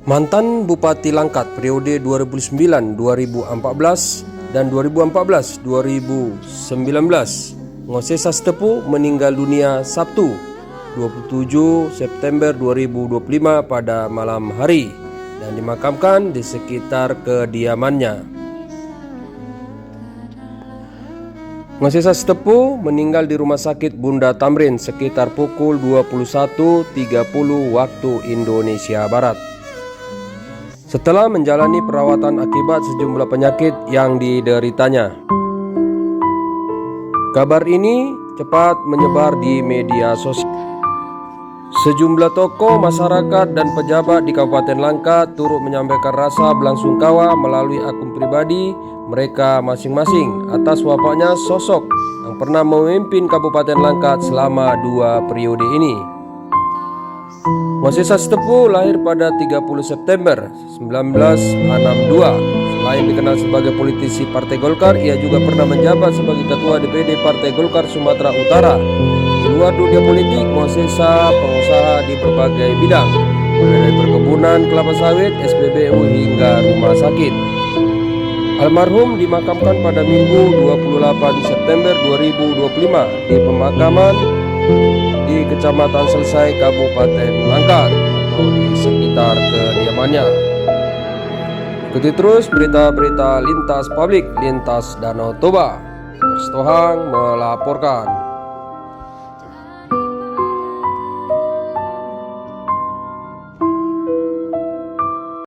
Mantan Bupati Langkat periode 2009-2014 dan 2014-2019, Ngosesa Stepu meninggal dunia Sabtu 27 September 2025 pada malam hari dan dimakamkan di sekitar kediamannya. Ngosesa Stepu meninggal di Rumah Sakit Bunda Tamrin sekitar pukul 21.30 waktu Indonesia Barat, setelah menjalani perawatan akibat sejumlah penyakit yang dideritanya. Kabar ini cepat menyebar di media sosial. Sejumlah tokoh masyarakat dan pejabat di Kabupaten Langkat turut menyampaikan rasa belasungkawa melalui akun pribadi mereka masing-masing atas wafatnya sosok yang pernah memimpin Kabupaten Langkat selama 2 periode ini. Ngosesa Stepu lahir pada 30 September 1962. Selain dikenal sebagai politisi Partai Golkar, ia juga pernah menjabat sebagai Ketua DPD Partai Golkar Sumatera Utara. Di luar dunia politik, Ngosesa pengusaha di berbagai bidang, mulai dari perkebunan kelapa sawit, SPBU hingga rumah sakit. Almarhum dimakamkan pada Minggu 28 September 2025 di pemakaman di Kecamatan Selesai, Kabupaten Langkat atau di sekitar kediamannya. Ikuti terus berita-berita lintas publik lintas Danau Toba. Terus Tohang melaporkan.